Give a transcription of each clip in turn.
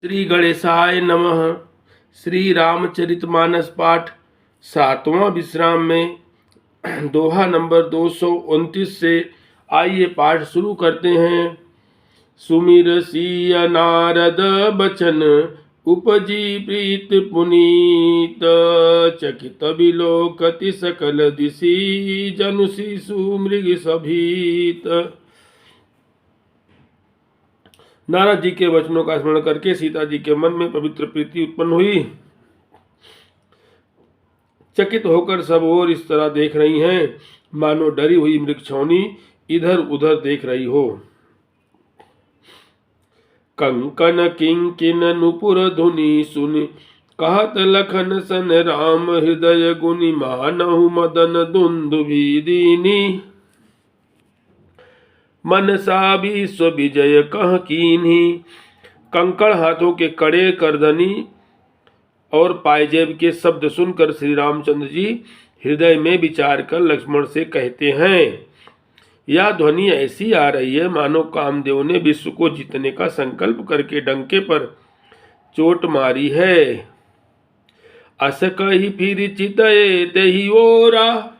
श्री गणेशाय नमः। श्री रामचरितमानस पाठ 7वां विश्राम में दोहा नंबर 229 से आइए पाठ शुरू करते हैं। सुमिर सिय नारद बचन उपजी प्रीत पुनीत, चकित बिलोकति सकल दिशि जनु शिशु मृग सभीत। नारद जी के वचनों का स्मरण करके सीता जी के मन में पवित्र प्रीति उत्पन्न हुई। चकित होकर सब ओर इस तरह देख रही हैं मानो डरी हुई मृगछौनी इधर उधर देख रही हो। कंकन किंकिन नुपुर धुनि सुनि, कहत लखन सन राम हृदय गुनि, मानहु मदन दुंदुभि दीनी। मनसा विश्व विजय कह कीन्ही। कंकड़ हाथों के कड़े करदनी और पायजेब के शब्द सुनकर श्री रामचंद्र जी हृदय में विचार कर लक्ष्मण से कहते हैं, यह ध्वनि ऐसी आ रही है मानो कामदेव ने विश्व को जीतने का संकल्प करके डंके पर चोट मारी है। अस कही फिर चितये तेहि ओरा,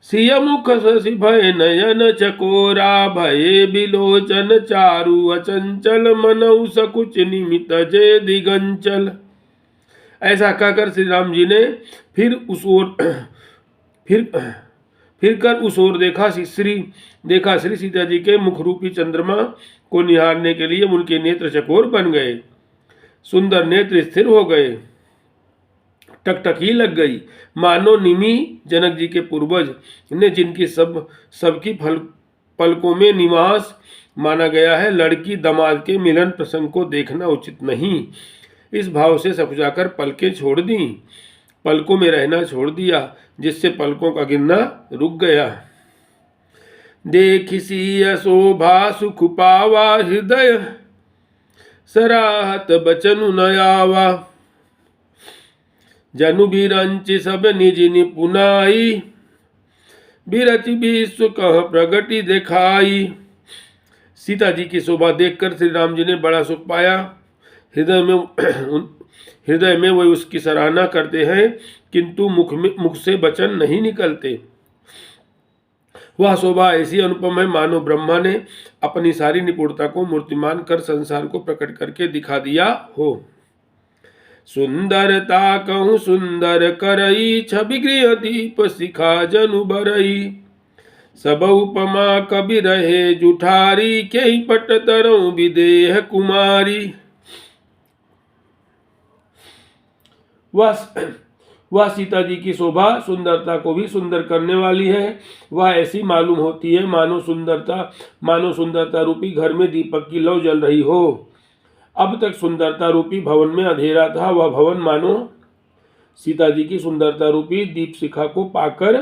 सिय मुख शशि भय नयन चकोरा। भये बिलोचन चारु अचंचल, मनऊ सकुच निमित जय दिगंचल। ऐसा कहकर श्री राम जी ने फिर कर उस ओर देखा। श्री सीता जी के मुख रूपी चंद्रमा को निहारने के लिए उनके नेत्र चकोर बन गए, सुंदर नेत्र स्थिर हो गए, टकटकी लग गई, मानो निमि जनक जी के पूर्वज ने जिनकी सबकी पलकों में निवास माना गया है, लड़की दामाद के मिलन प्रसंग को देखना उचित नहीं। इस भाव से सकुचाकर पलकें छोड़ दी, पलकों में रहना छोड़ दिया, जिससे पलकों का गिरना रुक गया। देखिसी शोभा सुख पावा, हृदय सराहत बचनु नयावा। जनु बिरंचि सब निज निपुनाई, बिरचि विश्व कह प्रगति दिखाई। सीता जी की शोभा देखकर श्री राम जी ने बड़ा सुख पाया। हृदय में वह उसकी सराहना करते हैं, किंतु मुख से वचन नहीं निकलते। वह शोभा ऐसी अनुपम है मानो ब्रह्मा ने अपनी सारी निपुणता को मूर्तिमान कर संसार को प्रकट करके दिखा दिया हो। सुंदरता कहूँ सुंदर करई, छवि गृह दीप शिखा जनु बरई। सब उपमा कवि रहे जुठारी, के पट तरऊ विदेह कुमारी। वह सीता जी की शोभा सुंदरता को भी सुंदर करने वाली है। वह ऐसी मालूम होती है मानो सुंदरता रूपी घर में दीपक की लौ जल रही हो। अब तक सुंदरता रूपी भवन में अंधेरा था, वह भवन मानो सीता जी की सुंदरता रूपी दीप शिखा को पाकर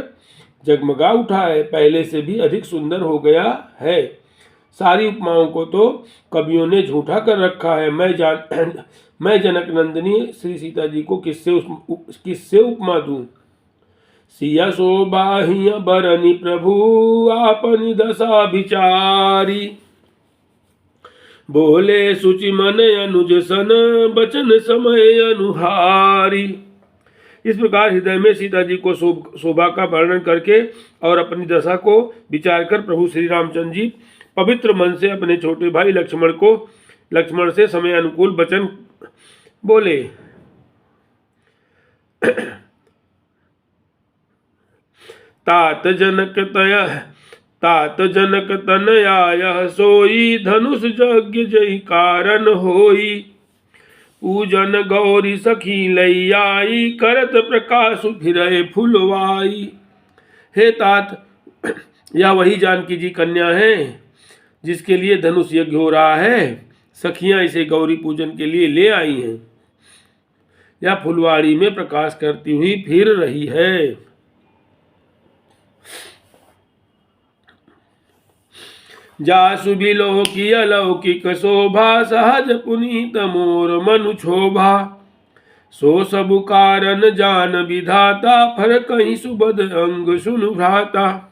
जगमगा उठा है, पहले से भी अधिक सुंदर हो गया है। सारी उपमाओं को तो कवियों ने झूठा कर रखा है। मैं जनक नंदिनी श्री सीता जी को किससे उपमा दूं। सिया शोभा हिय बरनि प्रभु, आपनि दशा विचारी। बोले सुचि मन अनुज सन, बचन समय अनुहारी। इस प्रकार हृदय में सीता जी को शोभा का वर्णन करके और अपनी दशा को विचार कर प्रभु श्री रामचंद्र जी पवित्र मन से अपने छोटे भाई लक्ष्मण से समय अनुकूल वचन बोले। तात जनक तनया सोई, धनुष यज्ञ जय कारण होई। पूजन गौरी सखी लैयाई, करत प्रकाश फिरय फुलवाई। हे तात, यह वही जानकी जी कन्या है जिसके लिए धनुष यज्ञ हो रहा है। सखियां इसे गौरी पूजन के लिए ले आई हैं। यह फुलवाड़ी में प्रकाश करती हुई फिर रही है। जासु बिलोकी अलौकिक शोभा, सहज पुनीत मोर मनु क्षोभा। सो सबु कारण जान विधाता, फर कहीं सुबद अंग सुनु भ्राता।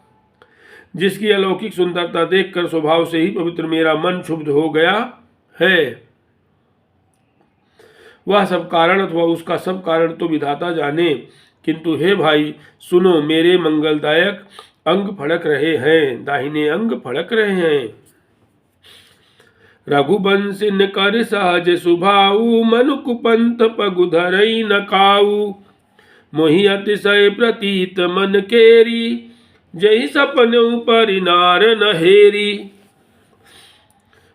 जिसकी अलौकिक सुंदरता देखकर स्वभाव से ही पवित्र मेरा मन क्षुब्ध हो गया है। वह सब कारण अथवा उसका सब कारण तो विधाता जाने, किंतु हे भाई सुनो, मेरे मंगलदायक अंग फड़क रहे हैं, दाहिने अंग फड़क रहे हैं। रघुवंश न कर सहज सुभाऊ, मनु कुपंथ पगु धरई न काऊ। मोहि अतिशय प्रतीत मन केरी, जय सपनऊ परिनार न हेरी।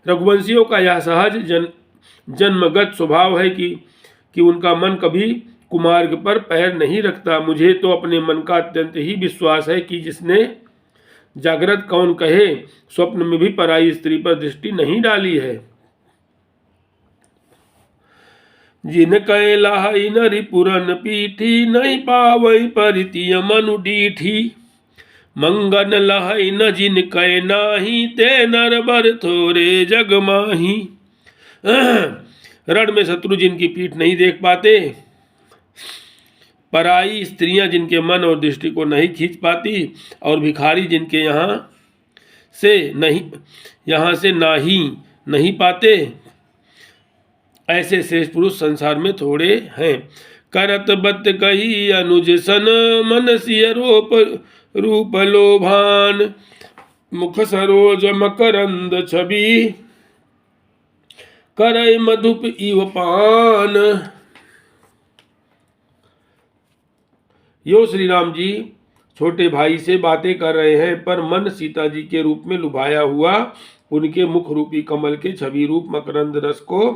रघुवंशियों का यह सहज जन्मगत स्वभाव है कि उनका मन कभी कुमार्ग पर पैर नहीं रखता। मुझे तो अपने मन का अत्यंत ही विश्वास है कि जिसने जागृत कौन कहे स्वप्न में भी पराई स्त्री पर दृष्टि नहीं डाली है। जिन कै लाही नरि पुरन पीठी, नहीं पावई परितिय मनु डीठी। मंगन लहई न जिन कै नाही, ते नर बर थोरे जग माही। रण में शत्रु जिनकी पीठ नहीं देख पाते, पराई स्त्रियां जिनके मन और दृष्टि को नहीं खींच पाती, और भिखारी जिनके यहाँ से नहीं पाते, ऐसे श्रेष्ठ पुरुष संसार में थोड़े हैं। करत बत कही अनुज सन, मन सिय रूप लोभान। मुख सरोज मकरंद छवि, करय मधुप इव पान। यो श्री राम जी छोटे भाई से बातें कर रहे हैं, पर मन सीता जी के रूप में लुभाया हुआ उनके मुख रूपी कमल के छवि रूप मकरंद रस को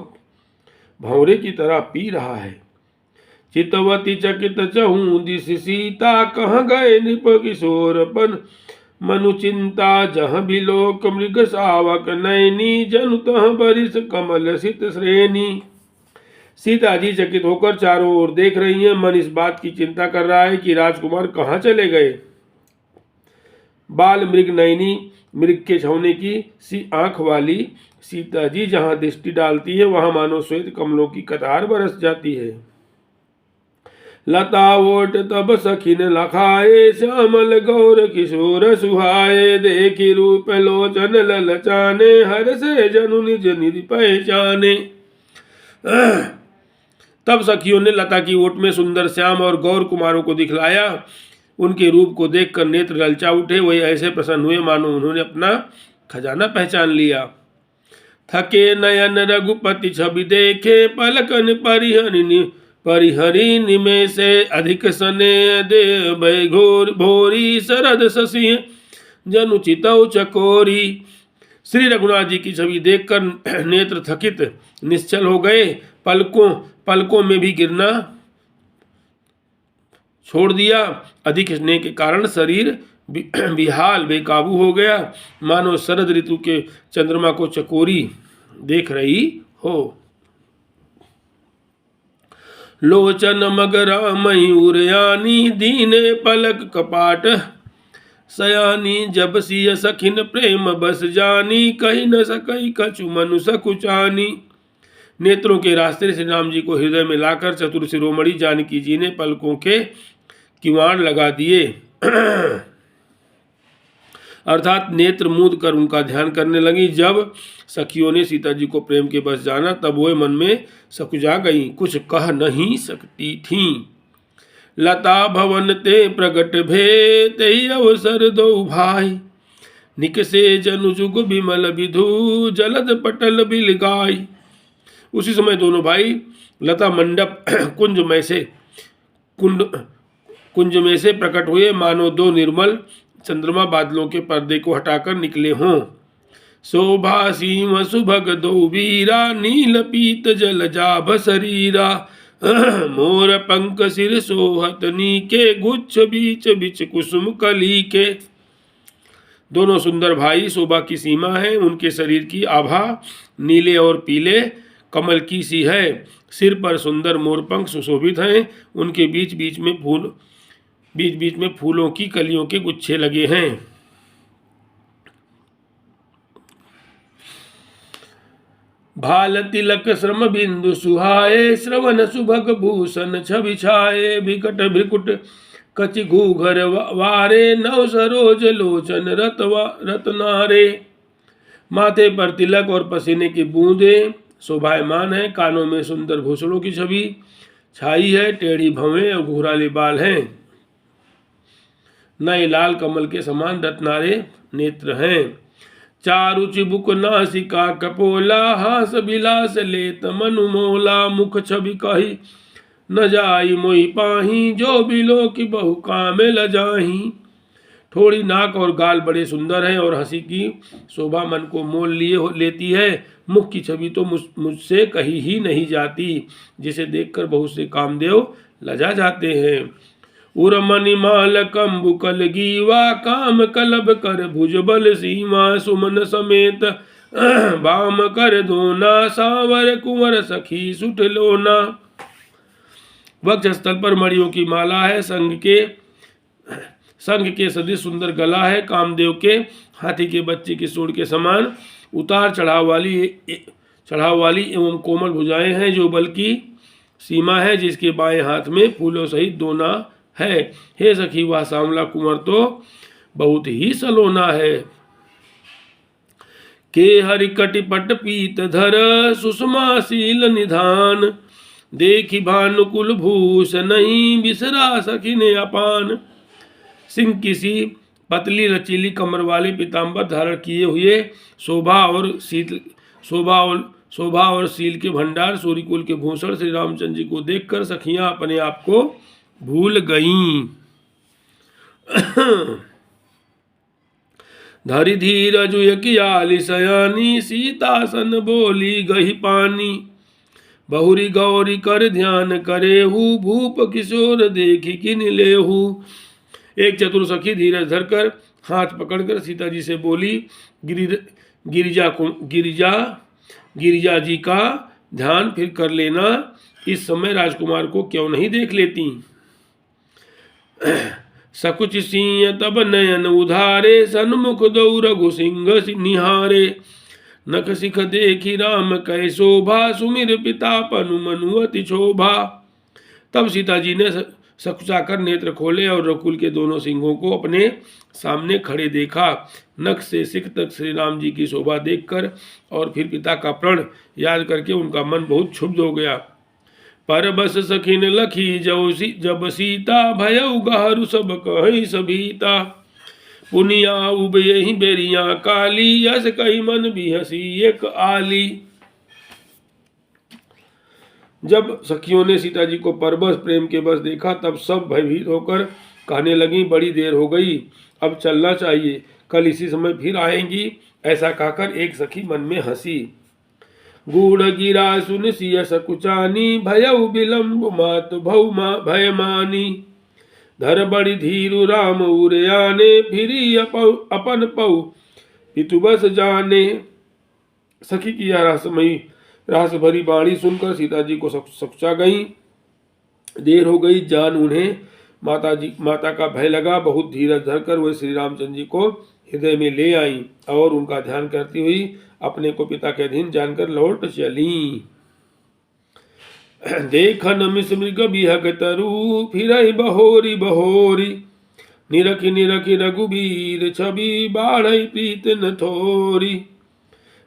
भंवरे की तरह पी रहा है। चितवती चकित चहूं दिस सीता, कहाँ गए नृप किशोरपन मनु चिंता। जहाँ बिलोक मृग सावक नैनी, जनु तह बरिस कमल सित श्रेणी। सीता जी चकित होकर चारों ओर देख रही हैं। मन इस बात की चिंता कर रहा है कि राजकुमार कहाँ चले गए। बाल मृग नयनी, मृग के छौने की सी आंख वाली सीता जी जहाँ दृष्टि डालती है, वहां मानो श्वेत कमलों की कतार बरस जाती है। लता ओट तब सखिन लखाए, श्यामल गौर किशोर सुहाए। देखी रूप लोचन ललचाने, हर से जनु निज निधि पहचाने। तब सखियों ने लता की ओट में सुंदर श्याम और गौर कुमारों को दिखलाया। उनके रूप को देखकर नेत्र ललचा उठे। वही ऐसे प्रसन्न हुए मानो उन्होंने अपना खजाना पहचान लिया। थके नयन रघुपति छवि देखे, पलकन परिहरी निमेषे। अधिक सने दे भय घोर भोरी, सरद शशि जनु चितौ चकोरी। श्री रघुनाथ जी की छवि देखकर नेत्र थकित निश्चल हो गए। पलकों में भी गिरना छोड़ दिया। अधिक स्नेह के कारण शरीर बिहाल बेकाबू हो गया, मानो शरद ऋतु के चंद्रमा को चकोरी देख रही हो। लोचन मगरा मयूरयानी, दीने पलक कपाट सयानी। जब सिय सखिन प्रेम बस जानी, कही न सकई कछु मनु सकुचानी। नेत्रों के रास्ते श्री राम जी को हृदय में लाकर चतुर शिरोमणि जानकी जी ने पलकों के किवाड़ लगा दिए, अर्थात नेत्र मूंद कर उनका ध्यान करने लगी। जब सखियों ने सीता जी को प्रेम के बस जाना, तब वो मन में सकुचा गई, कुछ कह नहीं सकती थीं। लता भवन ते प्रगट भे, ते अवसर दो भाई। निकसे जनु जुग बिमल विधु, जलद पटल बिल गाय। उसी समय दोनों भाई लता मंडप कुंज में से प्रकट हुए, मानो दो निर्मल चंद्रमा बादलों के पर्दे को हटाकर निकले हों। शोभा सीम सुभग दो वीरा, नील पीत जल जाभ शरीरा। मोर पंख सिर सोहत नीके, गुच्छ बीच बिच कुसुम कली के। दोनों सुंदर भाई शोभा की सीमा है। उनके शरीर की आभा नीले और पीले कमल की सी है। सिर पर सुंदर मोरपंख सुशोभित हैं। उनके बीच बीच में फूलों की कलियों के गुच्छे लगे हैं। भाल तिलक श्रम बिंदु सुहाए, श्रवण सुभग भूषण छवि छाए। विकट भ्रिकुट कचि घूघर वारे, नव सरोज लोचन रतनारे। माथे पर तिलक और पसीने की बूंदे शोभायमान है, कानों में सुंदर भूषणों की छवि छाई है, टेढ़ी भवें और घुंघराले बाल हैं, नए लाल कमल के समान रत्नारे नेत्र हैं। चारु चिबुक नासिका कपोला, हास बिलास लेत मनु मोला, मुख छवि कही न जाई मोहि पाही, जो बिलो की बहु काम ल जाही। थोड़ी नाक और गाल बड़े सुंदर हैं और हंसी की शोभा मन को मोल लेती है। मुख की छवि तो मुझसे कही ही नहीं जाती, जिसे देखकर बहुत से कामदेव लजा जाते हैं। उर्मणि माल कंबुकल गीवा, काम कलब कर भुजबल सीमा, सुमन समेत बाम कर दोना, सावर कुंवर सखी सुठ लोना। वक्षस्थल पर मणियों की माला है, संग के सदृश सुंदर गला है, कामदेव के हाथी के बच्चे की सूंड के समान उतार चढ़ाव वाली एवं कोमल भुजाएं हैं, जो बल की सीमा है, जिसके बाएं हाथ में फूलों सहित दोना है। हे सखी, वह सांवला कुंवर तो बहुत ही सलोना है। के हरि कटिपट पीत धर, सुषमाशील निधान, देखी भानुकुल भूष नहीं, बिसरा सखी ने अपान। सिंह किसी पतली रचीली कमर वाले पीताम्बर धारण किए हुए शोभा और शील के भंडार सूर्यकुल के भूषण श्री रामचंद्र जी को देखकर सखियां अपने आप को भूल गईं। धरि धीर जुय कियाली सयानी, सीतासन बोली गही पानी, बहुरी गौरी कर ध्यान करेहू, भूप किशोर देखी किन लेहू। एक चतुर सखी धीरज धरकर हाथ पकड़कर सीता जी से बोली, गिरिजा जी का ध्यान फिर कर लेना, इस समय राजकुमार को क्यों नहीं देख लेती। सकुच सिंह तब नयन उधारे, सन्मुख दौ रघु सिंह निहारे, नख सिख देखी राम कै शोभा, सुमिर पिता पनु मनुअति शोभा। तब सीता जी ने सकुचाकर नेत्र खोले और रकुल के दोनों सिंहों को अपने सामने खड़े देखा। नख से सिख तक श्री राम जी की शोभा देखकर और फिर पिता का प्रण याद करके उनका मन बहुत क्षुब्ध हो गया। पर बस सखिन लखी जब सीता, भयउ गहरु सब कहि सभीता, पुनिया उबयहि बेरिया काली, यस कही मन भी हसी एक आली। जब सखियों ने सीता जी को परबस प्रेम के बस देखा, तब सब भयभीत होकर कहने लगी, बड़ी देर हो गई, अब चलना चाहिए, कल इसी समय फिर आएंगी। ऐसा कहकर एक सखी मन में हंसी। गूढ़ गिरा सुन सिय सकुचानी, भयउ विलम्ब मात भौमा भयमानी, धर बड़ी धीरु राम उरयाने, फिरी अपन पौ पितु बस जाने। सखी की यह रास भरी बाणी सुनकर सीता जी को सकुचा गई। देर हो गई जान उन्हें माता का भय लगा। बहुत धीरज धरकर वे श्री रामचंद्र जी को हृदय में ले आई और उनका ध्यान करती हुई अपने को पिता के अधीन जानकर लौट चली। देखन मिस मृग बिहग तरु, फिर बहोरी बहोरी, निरखी निरखी रघुबीर छवि, बाढ़ई प्रीत न थोरी।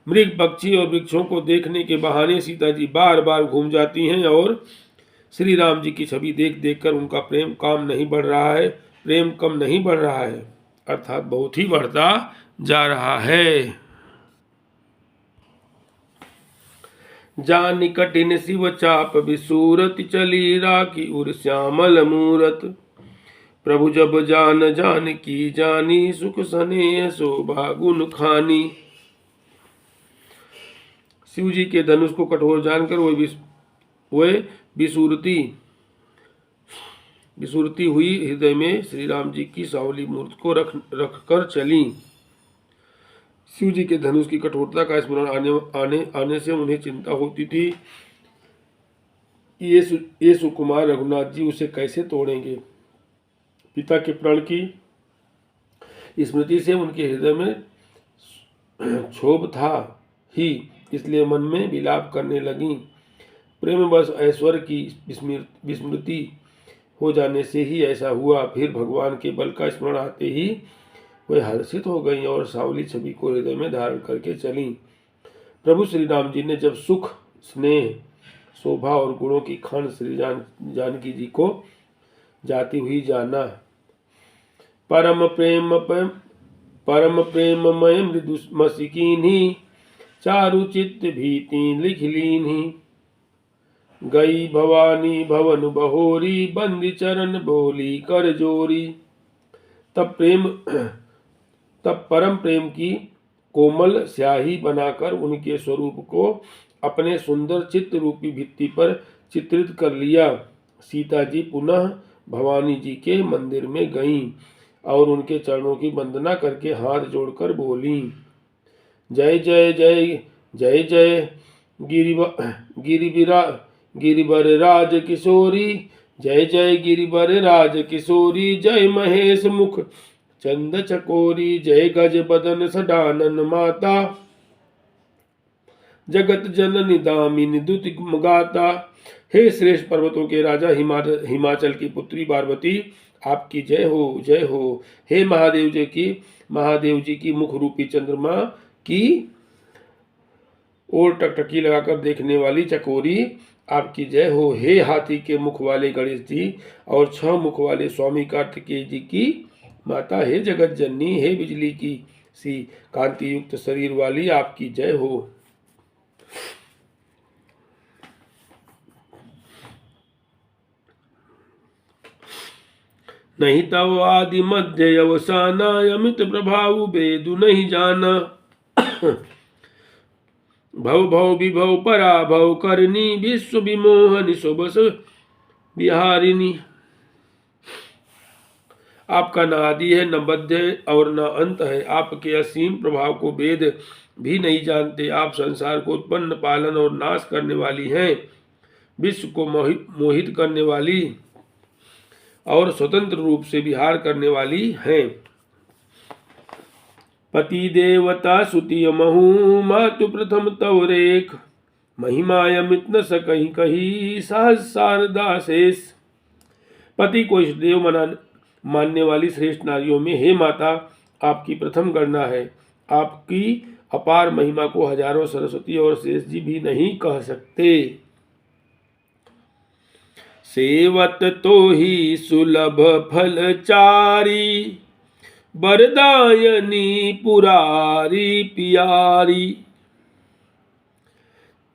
मृग पक्षी और वृक्षों को देखने के बहाने सीता जी बार बार घूम जाती हैं और श्री राम जी की छवि देख देख कर उनका प्रेम कम नहीं बढ़ रहा है, अर्थात बहुत ही बढ़ता जा रहा है। जान कठिन शिव चाप विसूरत, चली राखी उर श्यामल मूरत, प्रभु जब जान की जानी, सुख सने शोभा गुण खानी। शिव जी के धनुष को कठोर जानकर वे विसूरती हुई हृदय में श्री राम जी की सावली मूर्ति को रख कर चली। शिव जी के धनुष की कठोरता का स्मरण आने से उन्हें चिंता होती थी कि ये सुकुमार रघुनाथ जी उसे कैसे तोड़ेंगे। पिता के प्रण की स्मृति से उनके हृदय में क्षोभ था ही, इसलिए मन में विलाप करने लगी। प्रेमवश ऐश्वर्य की विस्मृति हो जाने से ही ऐसा हुआ। फिर भगवान के बल का स्मरण आते ही वे हर्षित हो गईं और सावली छवि को हृदय में धारण करके चलीं। प्रभु श्री राम जी ने जब सुख स्नेह, शोभा और गुणों की खान श्री जानकी जी को जाती हुई जाना। परम प्रेममय मृदु मसिकीन्ही, चारु चित्त भीति लिख लीन्ही। गई भवानी भवन बहोरी, बंदी चरण बोली कर जोरी। तब परम प्रेम की कोमल स्याही बनाकर उनके स्वरूप को अपने सुंदर चित्त रूपी भित्ति पर चित्रित कर लिया। सीता जी पुनः भवानी जी के मंदिर में गईं और उनके चरणों की वंदना करके हाथ जोड़कर बोली, जय जय जय जय जय गिरिवर राज किशोरी, जय जय गिरिवर राज किशोरी। जय महेश मुख चंद चकोरी, जय गज बदन सडानन माता, जगत जननी दामिनी दुति गाता। हे श्रेष्ठ पर्वतों के राजा हिमाचल की पुत्री पार्वती, आपकी जय हो जय हो। हे महादेव जी की मुख रूपी चंद्रमा की और टकटकी लगाकर देखने वाली चकोरी, आपकी जय हो। हे हाथी के मुख वाले गणेश जी और 6 मुख वाले स्वामी कार्तिकेय जी की माता, हे जगत जननी, हे बिजली की सी कांति युक्त शरीर वाली, आपकी जय हो। नहीं तव आदि मध्य अवसाना, अमित प्रभाव बेदु नहीं जाना। भव भव विभव पराभव करनी, विश्व विमोहनी सुबस बिहारिणी। आपका न आदि है, न मध्य और न अंत है। आपके असीम प्रभाव को वेद भी नहीं जानते। आप संसार को उत्पन्न, पालन और नाश करने वाली हैं। विश्व को मोहित करने वाली और स्वतंत्र रूप से विहार करने वाली हैं। पति देवता सुति महु, मातु प्रथम तव रेख। महिमाय अमित न सकहीं कही, सहज शारदा शेष। पति को इष्ट देव मानने वाली श्रेष्ठ नारियों में हे माता आपकी प्रथम गणना है। आपकी अपार महिमा को हजारों सरस्वती और शेष जी भी नहीं कह सकते। सेवत तो ही सुलभ फलचारी, बरदायनी पुरारी पियारी।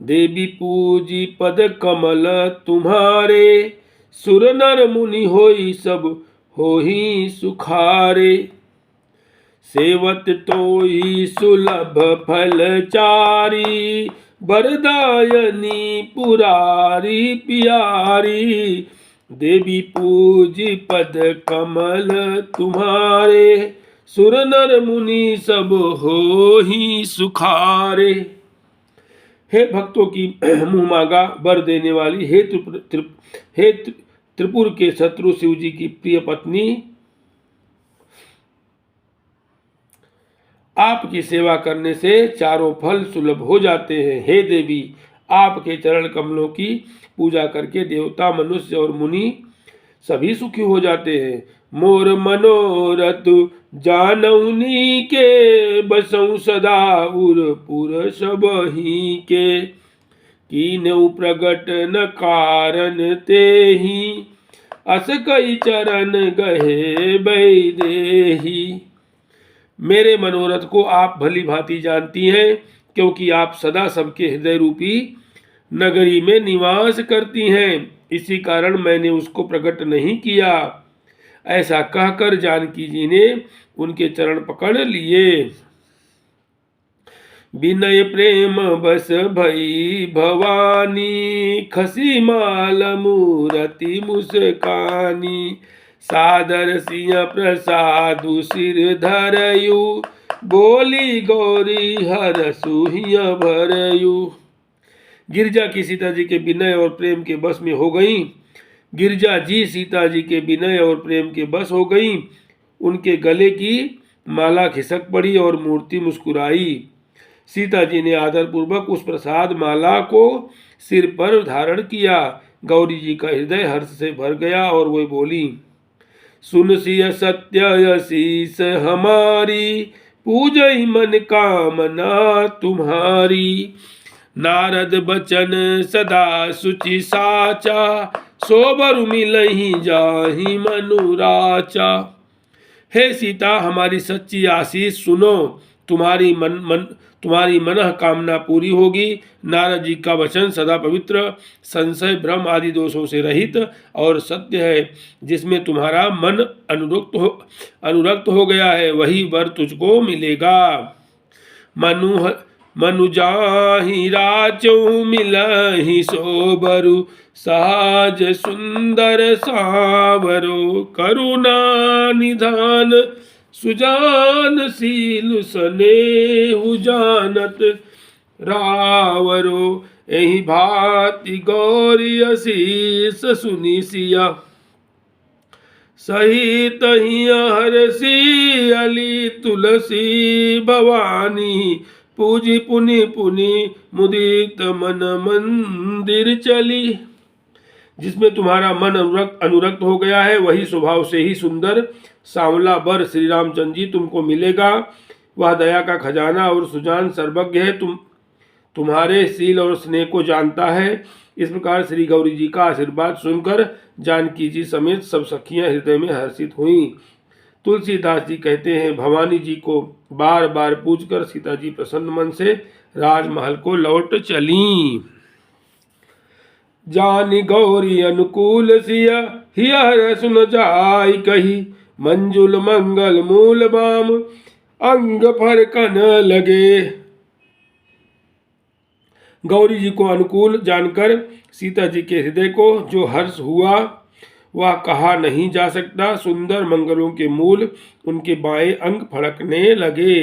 देवी पूजी पद कमल तुम्हारे, सुर नर मुनि होई सब होही सुखारे। सेवत तो ही सुलभ फलचारी, बरदायनी पुरारी पियारी। देवी पूजी पद कमल तुम्हारे, सुर नर मुनि सब होही सुखारे। हे भक्तों की मुँह मांगा वर देने वाली, हे त्रिपुर के शत्रु शिव जी की प्रिय पत्नी, आपकी सेवा करने से चारों फल सुलभ हो जाते हैं। हे देवी, आपके चरण कमलों की पूजा करके देवता, मनुष्य और मुनि सभी सुखी हो जाते हैं। मोर मनोरथ जानउनी के, बसऊ सदा उरपुर सबही के। कीन्हु प्रगट न कारण तेहि, अस कई चरण गहे बैदेही। मेरे मनोरथ को आप भली भांति जानती हैं, क्योंकि आप सदा सबके हृदय रूपी नगरी में निवास करती हैं। इसी कारण मैंने उसको प्रकट नहीं किया। ऐसा कहकर जानकी जी ने उनके चरण पकड़ लिए। विनय प्रेम बस भई भवानी, खसी माल मूरति मुस्कानी। सादर सिंह प्रसादु सिर धरयु, बोली गौरी हर सुहिय भरयु। गिरजा की सीता जी के विनय और प्रेम के बस में हो गईं। गिरजा जी सीता जी के विनय और प्रेम के बस हो गईं। उनके गले की माला खिसक पड़ी और मूर्ति मुस्कुराई। सीता जी ने आदरपूर्वक उस प्रसाद माला को सिर पर धारण किया। गौरी जी का हृदय हर्ष से भर गया और वे बोली, सुन सिय सत्य शीस हमारी, पूजई मन कामना तुम्हारी। नारद बचन सदा सुचि साचा, सोबर मिलहि जाहि मनुराचा। हे सीता, हमारी सच्ची आशीष सुनो, तुम्हारी मनः कामना पूरी होगी। नारद जी का वचन सदा पवित्र, संशय भ्रम आदि दोषों से रहित और सत्य है। जिसमें तुम्हारा मन अनुरक्त हो गया है, वही वर तुझको मिलेगा। मनु जाहि राचौ मिलहि सोबरु, सहज सुंदर सावरो, करुणा निधान सुजान शील स्नेहु जानत रावरो। एहि भांति गौरी असीस सुनि सिया, सहित हरसी अली तुलसी भवानी। पूजी पुनि पुनि मुदित मन मंदिर चली। जिसमें तुम्हारा मन अनुरक्त हो गया है, वही स्वभाव से ही सुंदर सांवला वर श्री रामचंद्र जी तुमको मिलेगा। वह दया का खजाना और सुजान सर्वज्ञ है, तुम्हारे शील और स्नेह को जानता है। इस प्रकार श्री गौरी जी का आशीर्वाद सुनकर जानकी जी समेत सब सखियां हृदय में हर्षित हुईं। तुलसीदास जी कहते हैं, भवानी जी को बार बार पूजकर सीता जी प्रसन्न मन से राजमहल को लौट चलीं। जानी गौरी अनुकूल सिया, हियर सुन जाय कही। मंजुल मंगल मूल बाम, अंग फरकन लगे। गौरी जी को अनुकूल जानकर सीता जी के हृदय को जो हर्ष हुआ वह कहा नहीं जा सकता। सुंदर मंगलों के मूल उनके बाएं अंग फड़कने लगे।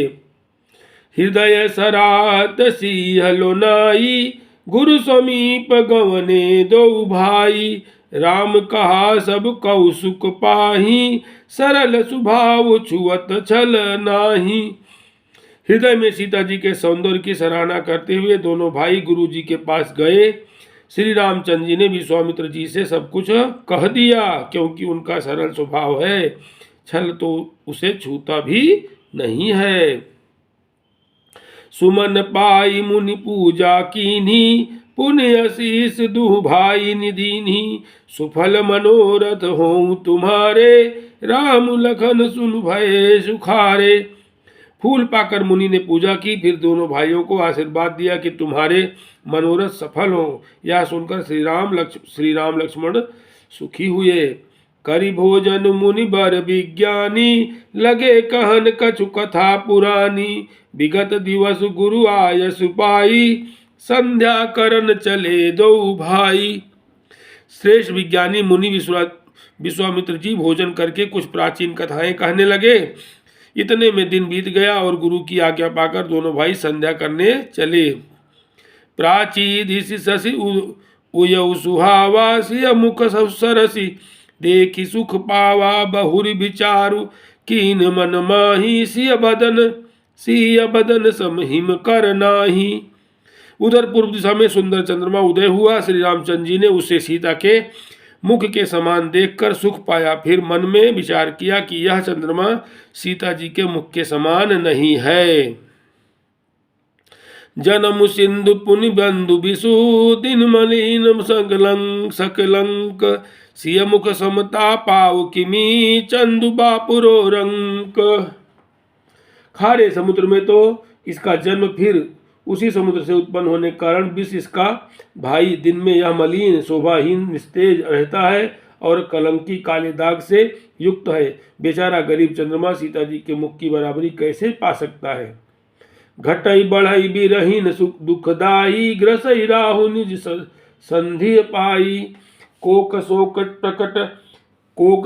हृदय सरात सिंह लोनाई, गुरु समीप गवने दो भाई। राम कहा सब कौसुक पाही, सरल स्वभाव छुअत छल नाही। हृदय में सीता जी के सौंदर्य की सराहना करते हुए दोनों भाई गुरु जी के पास गए। श्री रामचंद्र जी ने विश्वामित्र जी से सब कुछ कह दिया, क्योंकि उनका सरल स्वभाव है, छल तो उसे छूता भी नहीं है। सुमन पाई मुनि पूजा कीन्ही, पुण्य शीस दुह भाई निदीन्ही। सुफल मनोरथ हों तुम्हारे, राम लखन सुन भय सुखारे। फूल पाकर मुनि ने पूजा की, फिर दोनों भाइयों को आशीर्वाद दिया कि तुम्हारे मनोरथ सफल हो। यह सुनकर श्री राम लक्ष्मण सुखी हुए। करि भोजन मुनि बर विज्ञानी, लगे कहन कछु कथा पुरानी। विगत दिवस गुरु आयस पाई, संध्या करन चले दो भाई। श्रेष्ठ विज्ञानी मुनि विश्वामित्र जी भोजन करके कुछ प्राचीन कथाएं कहने लगे। इतने में दिन बीत गया और गुरु की आज्ञा पाकर दोनों भाई संध्या करने चले। प्राचीदिशि शशि उयउ सुहावा, सिय मुख सरसी। देखि सुख पावा बहुरी विचारु, कीन मन माही। सिय बदन समहिम कर नाही। उधर पूर्व दिशा में सुंदर चंद्रमा उदय हुआ। श्री रामचंद्र जी ने उसे सीता के मुख के समान देखकर सुख पाया। फिर मन में विचार किया कि यह चंद्रमा सीता जी के मुख के समान नहीं है। जन्म सिंधु पुनि बंधु बिसु, दिन मलिन सकलंक। सिय मुख समता पाव किमी, चंदु बापुरो रंक। खारे समुद्र में तो इसका जन्म, फिर उसी समुद्र से उत्पन्न होने के कारण विष इसका भाई। दिन में यह मलिन शोभाहीन निस्तेज रहता है और कलंकी काले दाग से युक्त है। बेचारा गरीब चंद्रमा सीता जी के मुख की बराबरी कैसे पा सकता है। घटई बढ़ई बिरहीन सुख दुखदाई, ग्रसई राहु निज संधि पाई। कोक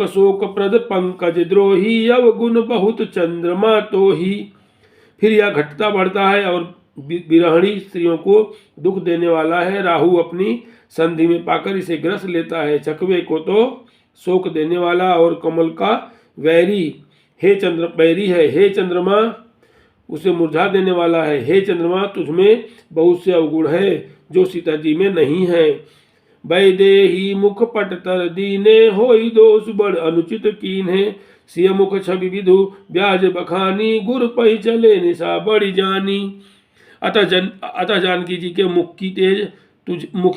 शोक प्रद पंकज द्रोही, अवगुण बहुत चंद्रमा तो ही। फिर यह घटता बढ़ता है और बिरहणी स्त्रियों को दुख देने वाला है। राहु अपनी संधि में पाकर इसे ग्रस लेता है। चकवे को तो शोक देने वाला और कमल का बैरी है। हे चंद्रमा, उसे मुरझा देने वाला है। हे चंद्रमा, तुझमें बहुत से अवगुण है जो सीता जी में नहीं है। वैदेही मुख पट तर दीने, होई दोष बड़ अनुचित कीन्हे। सिय मुख छवि विधु ब्याज बखानी, गुर पही चले निशा बड़ी जानी। अतः जानकी जी के मुख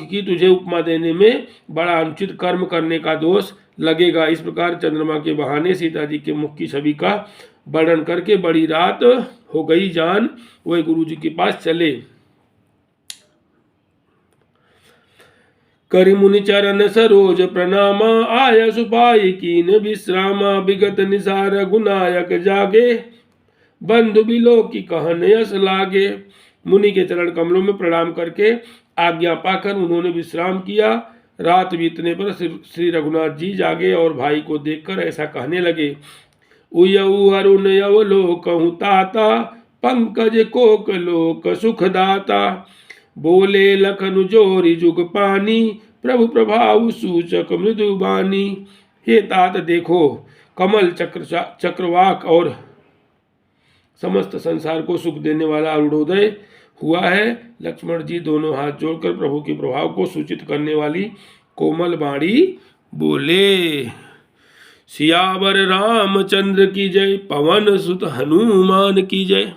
की तुझे उपमा देने में बड़ा अनुचित कर्म करने का दोष लगेगा। इस प्रकार चंद्रमा के बहाने सीता जी के मुख की छवि का वर्णन करके बड़ी रात हो गई जान वह गुरु जी के पास चले। करि मुनि चरण सरोज प्रणामा आय सुपाई कीन विश्रामा विगत निसार गुनायक जागे बंधु बिलो की कहन यस लागे। मुनि के चरण कमलों में प्रणाम करके आज्ञा पाकर उन्होंने विश्राम किया। रात बीतने पर श्री रघुनाथ जी जागे और भाई को देखकर ऐसा कहने लगे। उयऊ अरुण यवलोकहु ताता पंकज कोक लोक सुखदाता बोले लखन जोरी जुग पानी प्रभु प्रभाव सूचक मृदु बानी। हे तात देखो कमल चक्रवाक और समस्त संसार को सुख देने वाला अरुणोदय हुआ है। लक्ष्मण जी दोनों हाथ जोड़कर प्रभु के प्रभाव को सूचित करने वाली कोमल बाणी बोले। सियावर रामचंद्र की जय, पवन सुत हनुमान की जय।